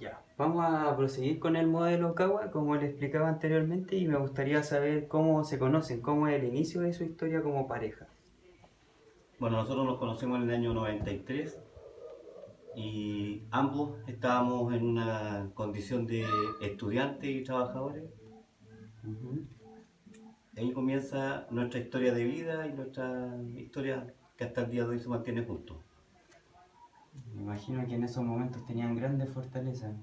Ya, vamos a proseguir con el modelo Kawa, como le explicaba anteriormente, y me gustaría saber cómo se conocen, cómo es el inicio de su historia como pareja. Bueno, nosotros nos conocemos en el año 93 y ambos estábamos en una condición de estudiantes y trabajadores. Ujú. Ahí comienza nuestra historia de vida y nuestra historia que hasta el día de hoy se mantiene juntos. Me imagino que en esos momentos tenían grandes fortalezas.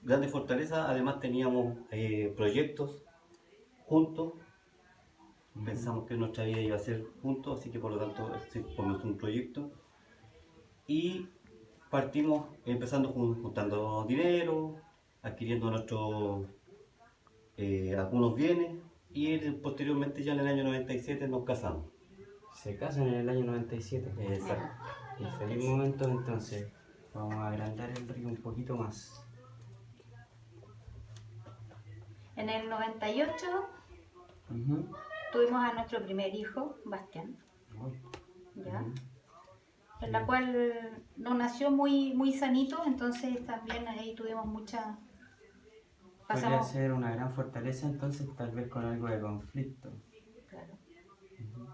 Grandes fortalezas, además teníamos proyectos juntos, Ujú. pensamos que nuestra vida iba a ser juntos, así que por lo tanto se comenzó un proyecto y partimos empezando juntando dinero, adquiriendo nuestros algunos bienes y posteriormente ya en el año 97 nos casamos. Se casan en el año 97. Exacto. Y feliz momento entonces. Vamos a agrandar el río un poquito más. En el 98 Ujú. tuvimos a nuestro primer hijo, Bastián, Uy. ¿ya? Ujú. En la cual no nació muy sanito, entonces también ahí tuvimos mucha... Podría Pasamos, ser una gran fortaleza entonces, tal vez con algo de conflicto. claro, Ujú.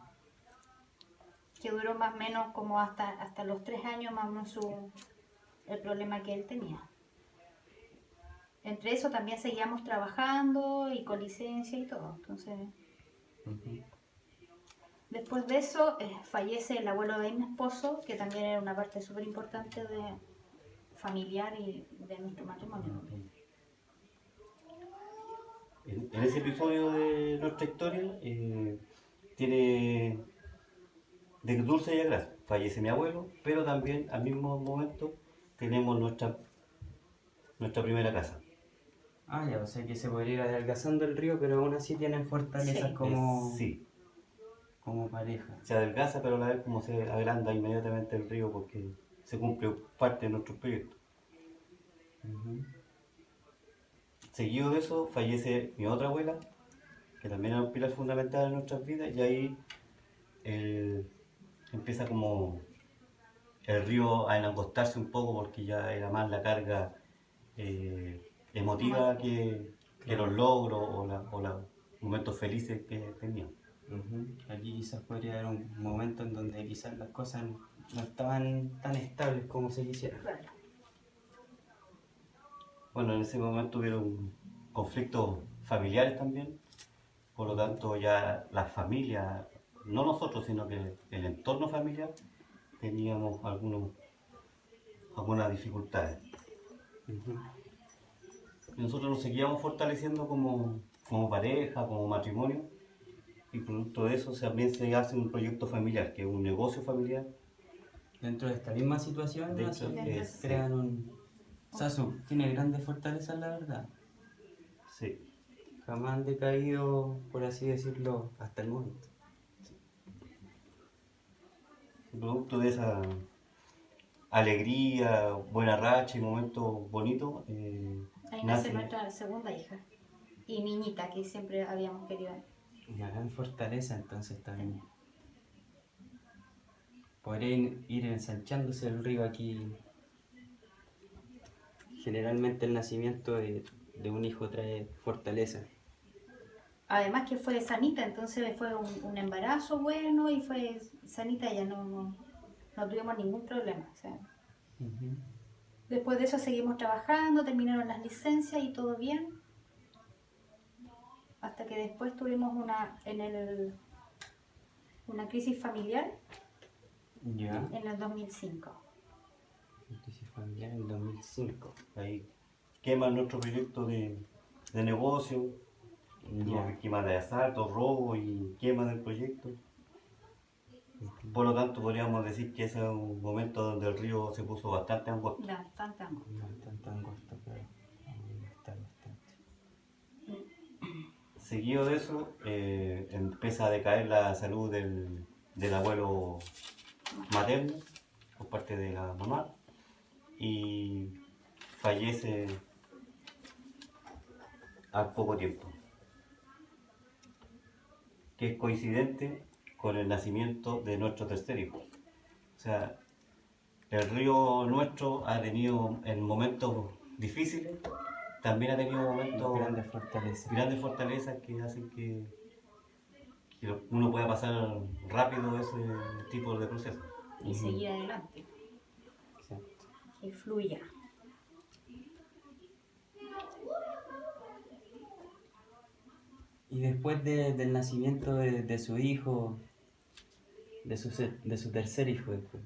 que duró más o menos como hasta los 3 años más o menos el problema que él tenía. Entre eso también seguíamos trabajando y con licencia y todo. Entonces, Ujú. después de eso fallece el abuelo de mi esposo, que también era una parte súper importante de familiar y de nuestro matrimonio. Ok. En ese episodio de nuestra historia tiene de dulce y agraz. Fallece mi abuelo, pero también al mismo momento tenemos nuestra primera casa. Ah, ya, o sea que se podría ir adelgazando el río, pero aún así tienen fortalezas Sí, Sí, como pareja. se adelgaza, pero a la vez como se agranda inmediatamente el río porque se cumple parte de nuestros proyectos. Ujú. Seguido de eso, fallece mi otra abuela, que también era un pilar fundamental en nuestras vidas, y ahí eh, empieza como el río a enangostarse un poco porque ya era más la carga más, emotiva que los Claro. logros o los momentos felices que tenía. Ujú. Aquí quizás podría haber un momento en donde quizás las cosas no estaban tan estables como se quisiera. claro. Bueno, en ese momento hubieron conflictos familiares también, por lo Ujú. tanto ya las familias, no nosotros, sino que el entorno familiar, teníamos algunas dificultades. Ujú. Y nosotros nos seguíamos fortaleciendo como pareja, como matrimonio, y producto de eso también se hace un proyecto familiar, que es un negocio familiar. Dentro de esta misma situación, Dentro así Dentro- sí, crean un... Sasu tiene grandes fortalezas, la verdad. sí. Jamás han decaído, por así decirlo, hasta el momento. Producto de esa alegría, buena racha y momentos bonitos, Ahí nace nace, nuestra segunda hija y niñita que siempre habíamos querido Una gran fortaleza entonces tener. también. Podría ir ensanchándose el río aquí. Generalmente el nacimiento de un hijo trae fortaleza. Además que fue sanita, entonces fue un embarazo bueno y fue sanita, ya no tuvimos ningún problema. O sea, Ujú. después de eso seguimos trabajando, terminaron las licencias y todo bien, hasta que después tuvimos una crisis familiar Ya. en el 2005. Crisis familiar en 2005. ahí quema nuestro proyecto de negocio, fuimos Ya. víctimas de asaltos, robos y quema del proyecto. Ujú. Por lo tanto, podríamos decir que ese es un momento donde el río se puso bastante angosto. Bastante angosto. Bastante angosto, pero aún está bastante. Seguido de eso, empieza a decaer la salud del abuelo materno por parte de la mamá y fallece al poco tiempo, que es coincidente con el nacimiento de nuestro tercer hijo. O sea, el río nuestro ha tenido en momentos difíciles, también ha tenido momentos, Grandes fortalezas. fortalezas que hacen que uno pueda pasar rápido ese tipo de proceso. Y seguir adelante, Exacto. que fluya. Y después del nacimiento de su hijo, de su tercer hijo, después.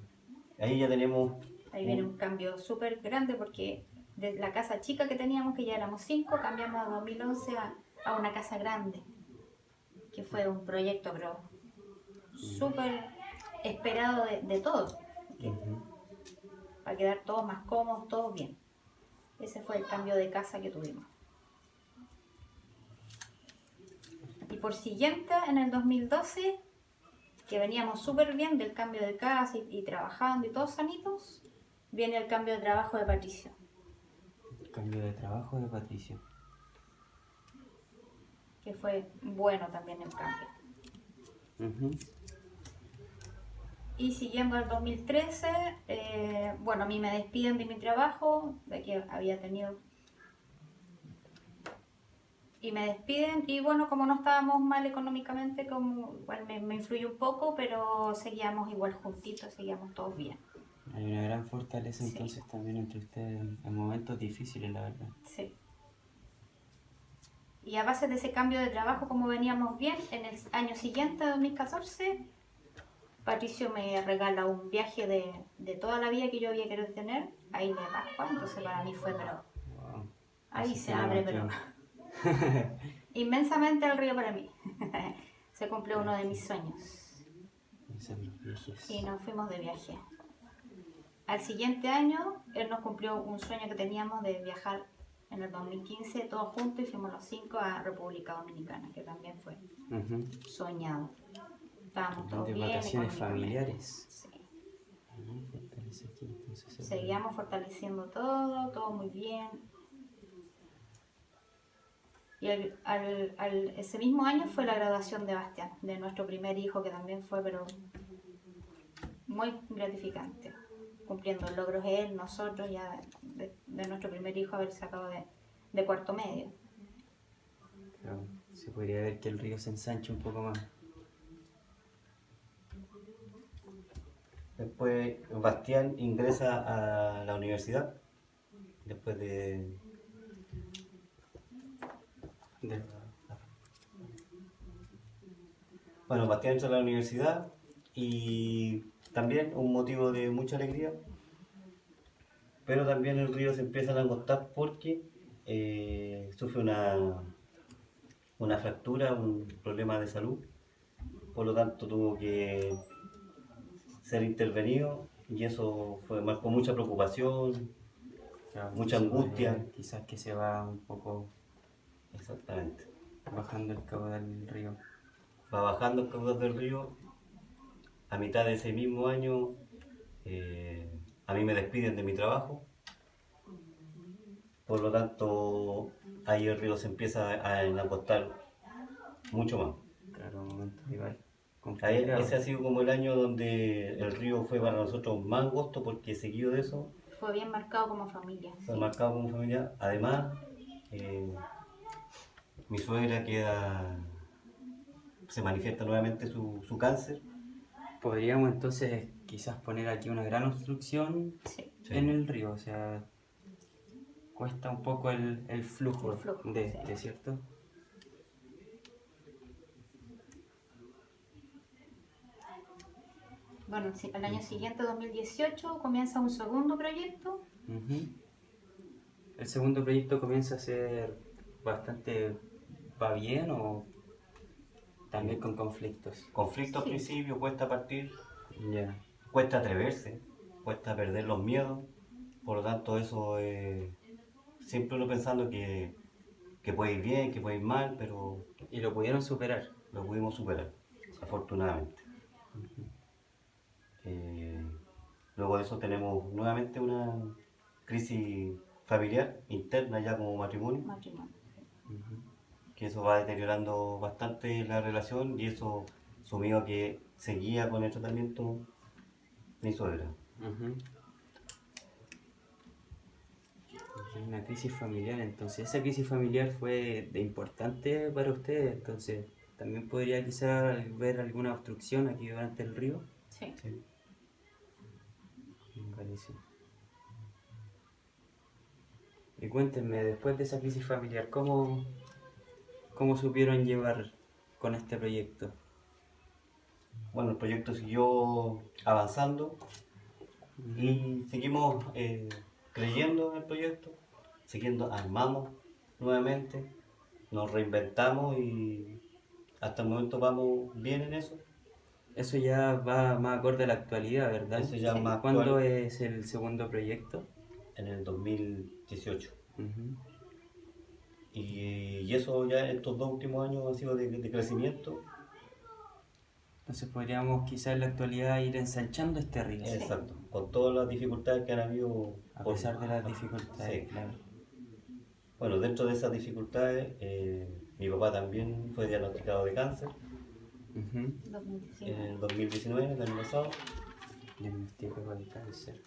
Ahí ya tenemos Ahí viene un cambio súper grande porque de la casa chica que teníamos, que ya éramos 5, cambiamos a 2011 a una casa grande, que fue un proyecto pero súper esperado de todos, para quedar todos más cómodos, todos bien. Ese fue el cambio de casa que tuvimos. Y por siguiente, en el 2012, que veníamos súper bien del cambio de casa y trabajando y todos sanitos, viene el cambio de trabajo de Patricio. El cambio de trabajo de Patricio. Que fue bueno también el cambio. Y siguiendo el 2013, bueno, a mí me despiden de mi trabajo, de que había tenido... Y me despiden, y bueno, como no estábamos mal económicamente, como igual me influyó un poco, pero seguíamos igual juntitos, seguíamos todos bien. Hay una gran fortaleza Sí. entonces también entre ustedes en momentos difíciles, la verdad. Sí. Y a base de ese cambio de trabajo, como veníamos bien, en el año siguiente, 2014, Patricio me regala un viaje de toda la vida que yo había querido tener, a Isla de Pascua, entonces para mí fue, pero Wow. ahí Eso se tiene abre, más pero que- inmensamente el río para mí. Se cumplió uno de mis sueños Esos los viajes. y nos fuimos de viaje. Al siguiente año, él nos cumplió un sueño que teníamos de viajar en el 2015 todos juntos y fuimos los 5 a República Dominicana, que también fue soñado. Estábamos todos Grandes bien. vacaciones económicamente. familiares. Sí. Fortaleza aquí, entonces, se Seguíamos fortaleciendo todo muy bien. Y ese mismo año fue la graduación de Bastián, de nuestro primer hijo, que también fue pero muy gratificante. Cumpliendo logros él, nosotros, ya de nuestro primer hijo haber sacado de cuarto medio. Claro, se podría ver que el río se ensancha un poco más. Después Bastián ingresa a la universidad, después de... Bueno, Bastián entra a la universidad y también un motivo de mucha alegría, pero también el río se empieza a angostar porque sufre una fractura, un problema de salud, por lo tanto tuvo que ser intervenido y eso marcó mucha preocupación, Claro, mucha se podría angustia. ver quizás que se va un poco Exactamente. bajando el caudal del río. Va bajando el caudal del río. A mitad de ese mismo año a mí me despiden de mi trabajo, por lo tanto ahí el río se empieza a acostar mucho más. Claro, un momento igual Ahí, complicado. ese ha sido como el año donde el río fue para nosotros más angosto, porque seguido de eso Fue bien marcado como familia. fue marcado como familia. Además, mi suegra se manifiesta nuevamente su cáncer. Podríamos entonces quizás poner aquí una gran obstrucción Sí. Sí. en el río, o sea, cuesta un poco el flujo, El flujo, de sí. este, ¿cierto? Bueno, al año siguiente, 2018, comienza un segundo proyecto. Ujú. El segundo proyecto comienza a ser bastante, ¿va bien o también con conflictos? Conflicto al Sí. principio, cuesta partir, Ya, cuesta atreverse, cuesta perder los miedos, por lo tanto eso siempre uno pensando que puede ir bien, que puede ir mal, pero y lo pudieron superar. lo pudimos superar, afortunadamente. Luego de eso tenemos nuevamente una crisis familiar interna ya como matrimonio, Matrimonio. que eso va deteriorando bastante la relación y eso sumido a que seguía con el tratamiento mi suegra. Ujú. Una crisis familiar, entonces esa crisis familiar fue de importante para ustedes, entonces también podría quizás ver alguna obstrucción aquí durante el río. Sí. Sí. Me parece. Y cuéntenme, después de esa crisis familiar, ¿cómo supieron llevar con este proyecto? Bueno, el proyecto siguió avanzando y seguimos creyendo en el proyecto, armamos nuevamente, nos reinventamos y hasta el momento vamos bien en eso. Eso ya va más acorde a la actualidad, ¿verdad? Eso ya Sí. es más ¿Cuándo actual, es el segundo proyecto? en el 2018. Ujú. Y eso ya estos 2 últimos años han sido de crecimiento. Entonces podríamos quizás en la actualidad ir ensanchando este río, Exacto, con todas las dificultades que han habido. a pesar de las dificultades, Sí. claro. Bueno, dentro de esas dificultades, mi papá también fue diagnosticado de cáncer Ujú. en 2019. el 2019, el año pasado. Diagnóstico de cáncer.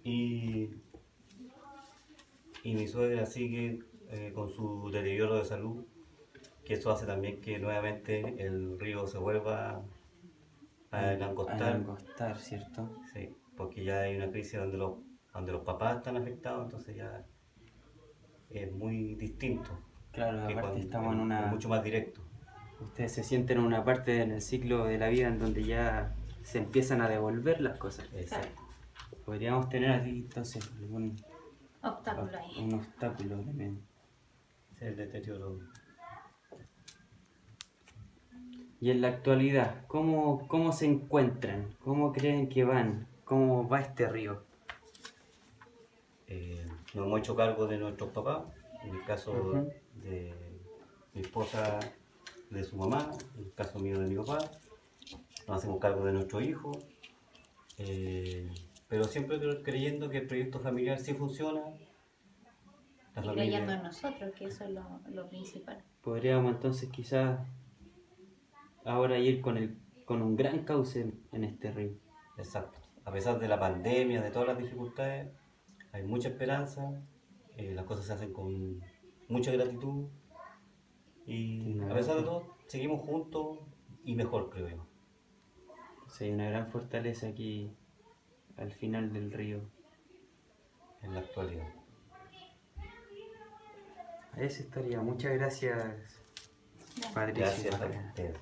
Y mi suegra sigue con su deterioro de salud, que eso hace también que nuevamente el río se vuelva a Al angostar. angostar, ¿cierto? Sí, porque ya hay una crisis donde los papás están afectados, entonces ya es muy distinto, Claro, que aparte cuando- estamos en es una... mucho más directo. Ustedes se sienten en una parte en el ciclo de la vida en donde ya se empiezan a devolver las cosas. Exacto. Podríamos tener aquí entonces algún Obstáculo ahí. un obstáculo también. Es el deterioro. Y en la actualidad, ¿cómo se encuentran? ¿Cómo creen que van? ¿Cómo va este río? Nos hemos hecho cargo de nuestros papás, en el caso Ujú. de mi esposa, de su mamá, en el caso mío de mi papá. Nos hacemos cargo de nuestros hijos, pero siempre creyendo que el proyecto familiar sí funciona. La Y familia- creyendo en nosotros, que eso es lo principal. Podríamos entonces quizás ahora ir con un gran cauce en este río. Exacto. A pesar de la pandemia, de todas las dificultades, hay mucha esperanza, las cosas se hacen con mucha gratitud y a pesar de todo, seguimos juntos y mejor, creo yo. Sí, hay una gran fortaleza aquí al final del río. En la actualidad. A eso estaría. Muchas gracias, Ya. Patricio. Gracias a ustedes.